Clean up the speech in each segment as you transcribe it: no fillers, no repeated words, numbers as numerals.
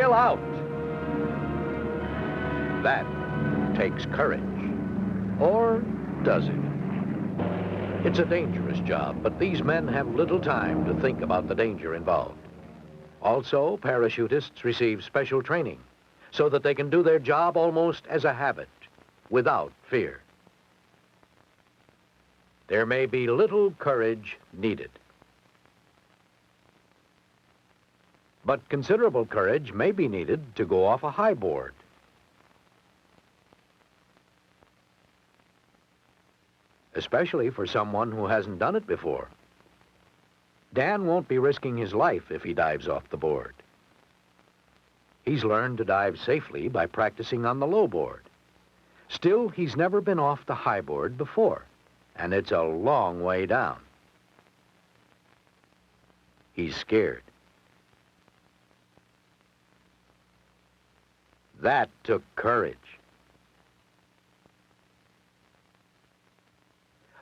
bail out. That takes courage. Or does it? It's a dangerous job, but these men have little time to think about the danger involved. Also, parachutists receive special training so that they can do their job almost as a habit, without fear. There may be little courage needed. But considerable courage may be needed to go off a high board. Especially for someone who hasn't done it before. Dan won't be risking his life if he dives off the board. He's learned to dive safely by practicing on the low board. Still, he's never been off the high board before, and it's a long way down. He's scared. That took courage.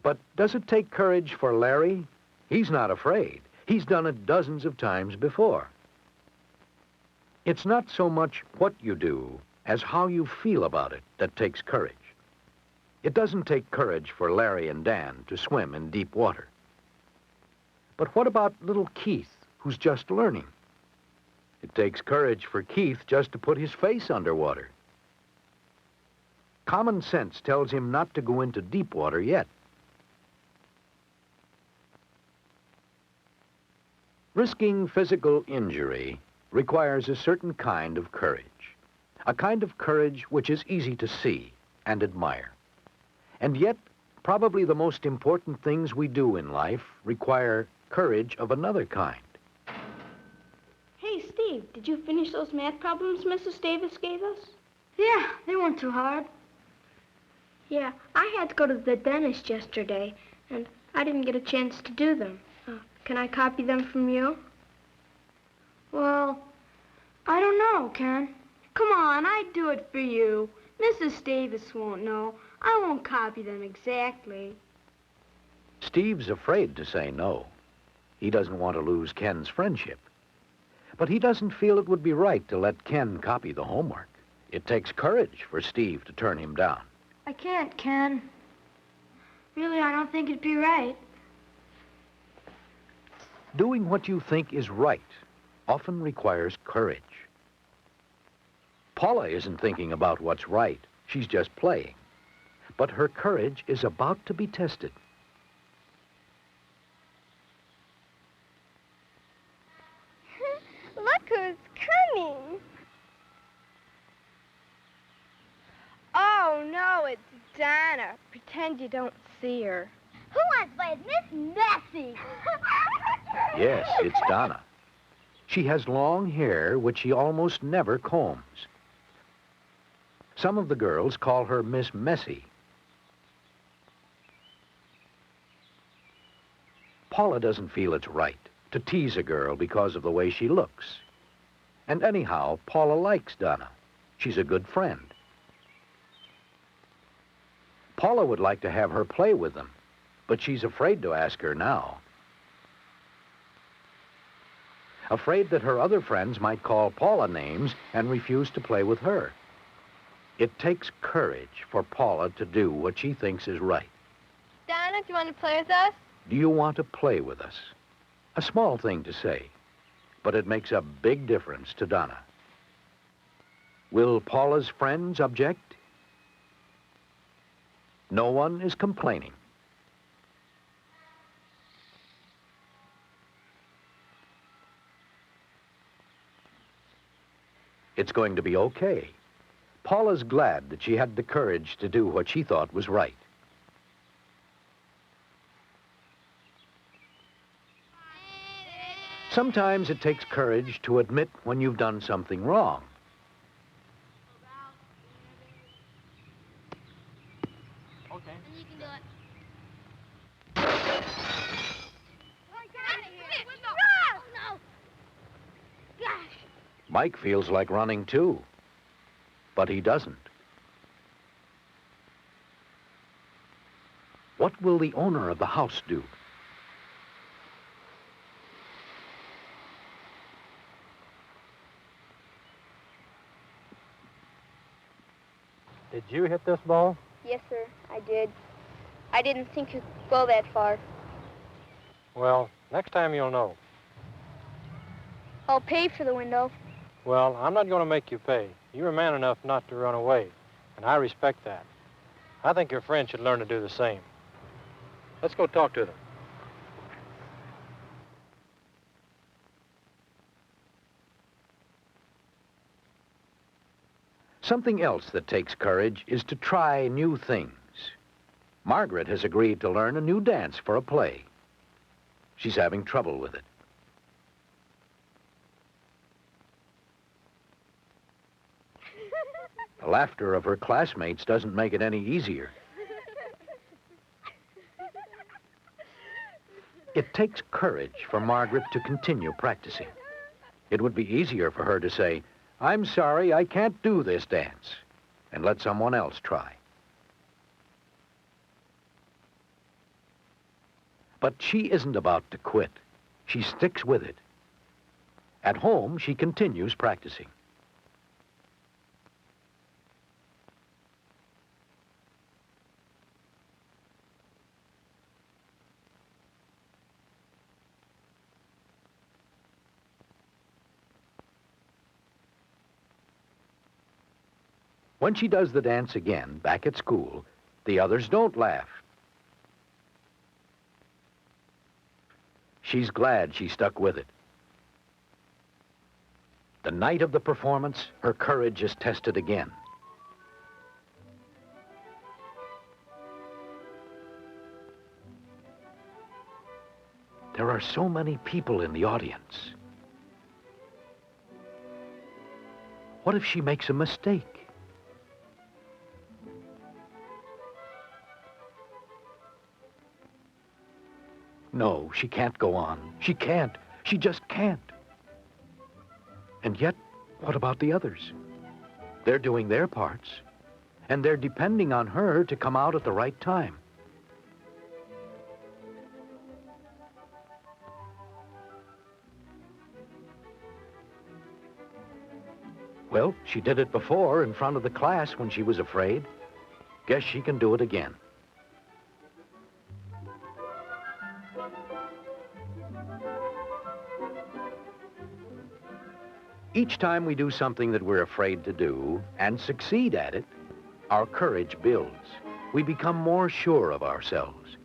But does it take courage for Larry? He's not afraid. He's done it dozens of times before. It's not so much what you do as how you feel about it that takes courage. It doesn't take courage for Larry and Dan to swim in deep water. But what about little Keith, who's just learning? It takes courage for Keith just to put his face underwater. Common sense tells him not to go into deep water yet. Risking physical injury requires a certain kind of courage, a kind of courage which is easy to see and admire. And yet, probably the most important things we do in life require courage of another kind. Hey, Steve, did you finish those math problems Mrs. Davis gave us? Yeah, they weren't too hard. Yeah, I had to go to the dentist yesterday, and I didn't get a chance to do them. Can I copy them from you? Well, I don't know, Ken. Come on, I'd do it for you. Mrs. Davis won't know. I won't copy them exactly. Steve's afraid to say no. He doesn't want to lose Ken's friendship. But he doesn't feel it would be right to let Ken copy the homework. It takes courage for Steve to turn him down. I can't, Ken. Really, I don't think it'd be right. Doing what you think is right often requires courage. Paula isn't thinking about what's right. She's just playing. But her courage is about to be tested. Look who's coming. Oh, no, it's Donna. Pretend you don't see her. Who wants to play with Miss Messy? Yes, it's Donna. She has long hair which she almost never combs. Some of the girls call her Miss Messy. Paula doesn't feel it's right to tease a girl because of the way she looks. And anyhow, Paula likes Donna. She's a good friend. Paula would like to have her play with them, but she's afraid to ask her now. Afraid that her other friends might call Paula names and refuse to play with her. It takes courage for Paula to do what she thinks is right. Donna, do you want to play with us? Do you want to play with us? A small thing to say, but it makes a big difference to Donna. Will Paula's friends object? No one is complaining. It's going to be okay. Paula's glad that she had the courage to do what she thought was right. Sometimes it takes courage to admit when you've done something wrong. Okay. And you can do it. Oh, no. Gosh. Mike feels like running too, but he doesn't. What will the owner of the house do? Did you hit this ball? Yes, sir, I did. I didn't think you'd go that far. Well, next time you'll know. I'll pay for the window. Well, I'm not going to make you pay. You were man enough not to run away, and I respect that. I think your friends should learn to do the same. Let's go talk to them. Something else that takes courage is to try new things. Margaret has agreed to learn a new dance for a play. She's having trouble with it. The laughter of her classmates doesn't make it any easier. It takes courage for Margaret to continue practicing. It would be easier for her to say, "I'm sorry, I can't do this dance," and let someone else try. But she isn't about to quit. She sticks with it. At home, she continues practicing. When she does the dance again, back at school, the others don't laugh. She's glad she stuck with it. The night of the performance, her courage is tested again. There are so many people in the audience. What if she makes a mistake? No, she can't go on. She can't. She just can't. And yet, what about the others? They're doing their parts, and they're depending on her to come out at the right time. Well, she did it before in front of the class when she was afraid. Guess she can do it again. Each time we do something that we're afraid to do and succeed at it, our courage builds. We become more sure of ourselves.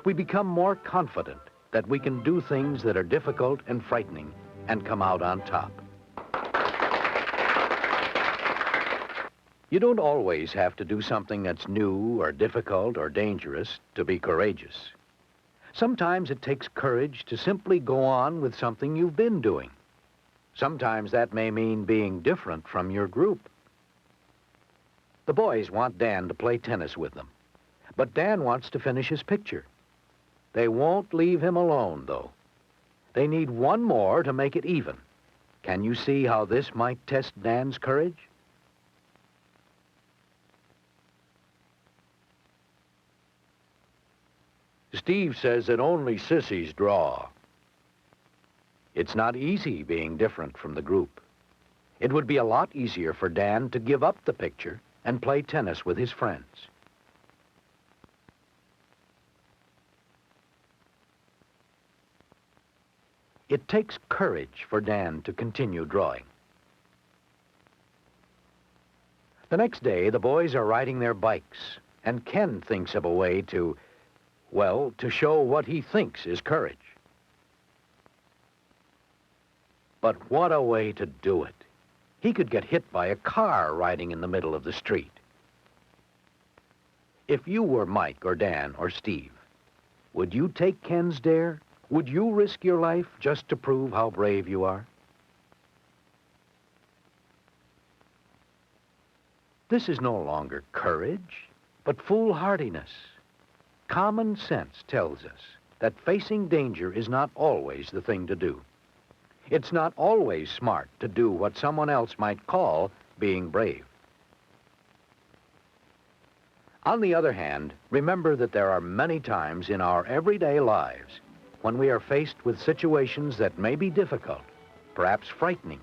We become more confident that we can do things that are difficult and frightening and come out on top. You don't always have to do something that's new or difficult or dangerous to be courageous. Sometimes it takes courage to simply go on with something you've been doing. Sometimes that may mean being different from your group. The boys want Dan to play tennis with them, but Dan wants to finish his picture. They won't leave him alone, though. They need one more to make it even. Can you see how this might test Dan's courage? Steve says that only sissies draw. It's not easy being different from the group. It would be a lot easier for Dan to give up the picture and play tennis with his friends. It takes courage for Dan to continue drawing. The next day, the boys are riding their bikes, and Ken thinks of a way to, well, to show what he thinks is courage. But what a way to do it. He could get hit by a car riding in the middle of the street. If you were Mike or Dan or Steve, would you take Ken's dare? Would you risk your life just to prove how brave you are? This is no longer courage, but foolhardiness. Common sense tells us that facing danger is not always the thing to do. It's not always smart to do what someone else might call being brave. On the other hand, remember that there are many times in our everyday lives when we are faced with situations that may be difficult, perhaps frightening,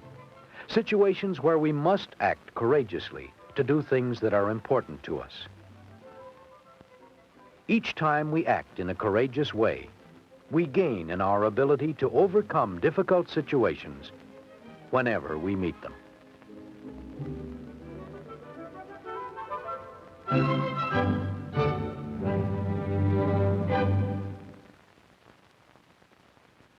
situations where we must act courageously to do things that are important to us. Each time we act in a courageous way, we gain in our ability to overcome difficult situations whenever we meet them.